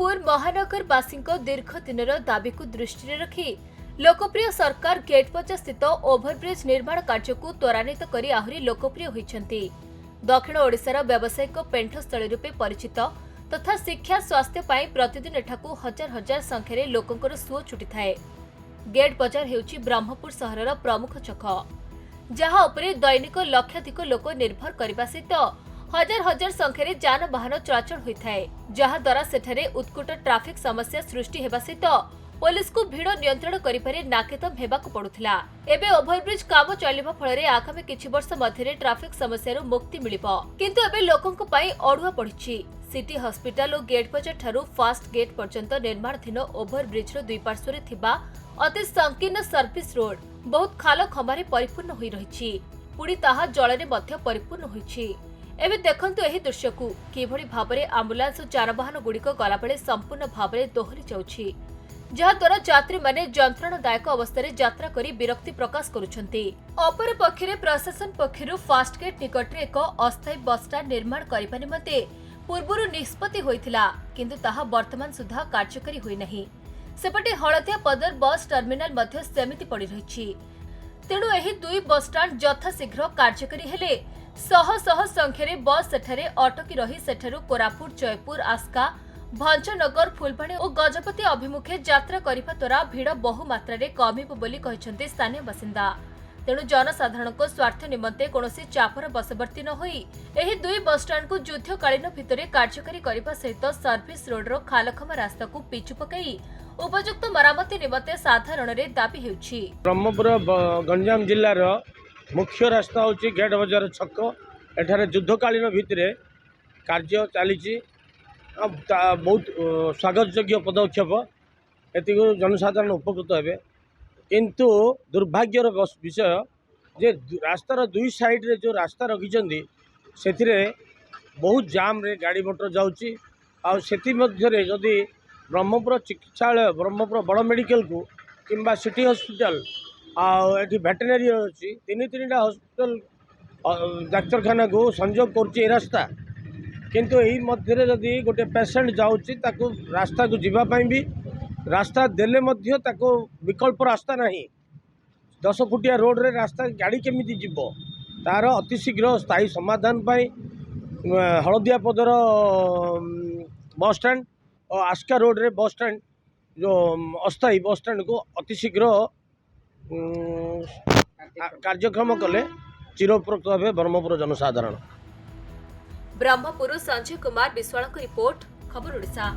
ब्रह्मपुर महानगरवासी दीर्घ दिनर दाबी को दृष्टि रखी लोकप्रिय सरकार गेट बजार स्थित ओभरब्रिज निर्माण कार्य को त्वरान्वित कर आहरी लोकप्रिय होइछन्ति। दक्षिण ओडिशार व्यावसायिक पेंठस्थली रूपे परिचित तथा शिक्षा स्वास्थ्य पाई प्रतिदिन एठाकू हजार हजार संख्यार लोकंकर सुओ छुटी थाए। गेट बजार हेउछि ब्रह्मपुर सहरर प्रमुख छक, जहाँ उपरे दैनिक लक्षाधिक लोक निर्भर करने सहित हजार हजार संख्यार जानवाहन चलाचल होता है, जहाँ द्वारा सेठारे उत्कट ट्राफिक समस्या सृष्टि हेबा सहित पुलिस को भीड़ नियंत्रण करिपारे नाकेदम हेबाकु पड़ुथिला। एबे ओभरब्रिज काम चलिबा फଳରେ आगामी किछि वर्ष मध्यरे ट्राफिक समस्यारू मुक्ति मिलिबो, किंतु एबे लोकंक पई अडुआ पड़िछि। सिटी हॉस्पिटल और गेट बजार ठारू फास्ट गेट पर्यंत निर्माणाधीन ओभरब्रिज दुई पार्श्व रे थिबा अति संकीर्ण सर्विस रोड बहुत खाल खमारे परिपूर्ण होई रहिछि, पुणी ताहा जଳରେ ମଧ୍ୟ परिपूर्ण होइछि। एबे देखंतु एही दृश्य को किभଳି भाबरे एम्बुलेंस जानवाहन गुड़िक गला बेले संपूर्ण भाबरे दोहरी जाउछि, जहा द्वारा यात्री माने यंत्रणादायक अवस्था रे यात्रा करी विरक्ति प्रकाश करुछन्ति। अपर पक्षरे प्रशासन पक्षरु फास्ट गेट निकट रे एक अस्थायी बस स्टैंड निर्माण करिबा निमते पूर्वरु निष्पत्ति होइथिला, किंतु ताहा वर्तमान सुधा कार्यकारी होई नाही। सेपटे हळदिया पदर बस टर्मिनाल मध्य सेमिति पड़ी रहिछि। तेणु एही दुई बस स्टैंड यथाशीघ्र कार्यकारी हेले शह शह संख्यारे बस सेठारे अटकी रही सेठारु कोरापुट, जयपुर, आस्का, भंजनगर, फुलबाणी और गजपति अभिमुखे यात्रा करने द्वारा भीड़ बहु मात्रा कमिब बोली कहिसंते स्थानीय बासिंदा। तेणु जनसाधारण को स्वार्थ निमंते कौनसी चापर बसवर्ती न होई एही दुई बस स्टैंड को युद्धकालीन भितर कार्यकारी करने सहित सर्विस रोडर खालखमा रास्ता को पिचु पकाई उपयुक्त मरामती निमंते साधारण रे दाबी हेउछि। ब्रह्मपुर गंजाम जिल्लार मुख्य रास्ता होछि गेट बजार छक। एठारे युद्धकालीन भितर कार्य चली बहुत स्वागत योग्य पदक्षेप, एति जनसाधारण उपकृत हेबे, किंतु दुर्भाग्यर विषय जे रास्तार दुई साइड रे जो रास्ता रखिछन्ती सेथिरे बहुत जाम रे गाड़ी मोटर जाउची। आ सेति मध्यरे जदि ब्रह्मपुर चिकित्सालय, ब्रह्मपुर बड़ मेडिकल को किंबा सिटी हॉस्पिटल आठी वेटेनरी अच्छी तीन हॉस्पिटल डाक्तरखाना को संजोग करुच्ची रास्ता, किंतु यही मध्य जदि गोटे पेसेंट जाऊँगी ताकू रास्ता को जीवाई भी रास्ता देले मध्य ताकू विकल्प रास्ता नहीं। 10 फुटिया रोड रे रास्ता गाड़ी केमिति जीव तार अतिशीघ्र स्थायी समाधान पाई हलदिया पदर बस स्टैंड और आस्का रोड रे बस स्टैंड जो अस्थायी बस स्टैंड को अतिशीघ्र कार्यक्रम कले चिरोपकृत हे ब्रह्मपुर जनसाधारण। ब्रह्मपुर संजय कुमार विश्वाल रिपोर्ट, खबर ओडिशा।